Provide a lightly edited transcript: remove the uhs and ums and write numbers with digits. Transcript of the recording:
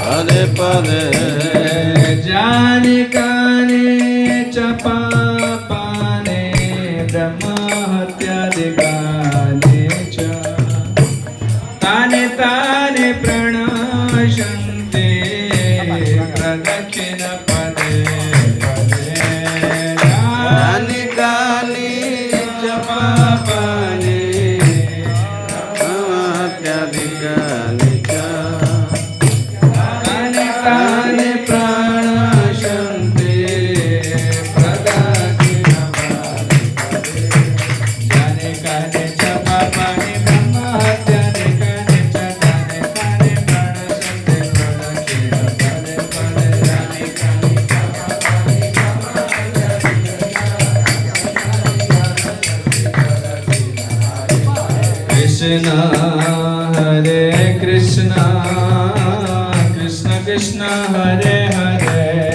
परे परे जाने काने च पापाने ब्रह्म हत्यादिकाने च ताने ताने प्रणश्यन्ते प्रदक्षिण पदे पदे जाने काने च पापाने हत्यादिकानि च ताने प्राणशन्ते प्रदक्षिण पदे जाने काने च पापाने ब्रह्म हत्यादिकाने च ताने ताने प्राणशन्ते प्रदक्षिण पदे पदे जाने काने च पापाने कृष्ण हरे कृष्ण कृष्ण कृष्ण हरे हरे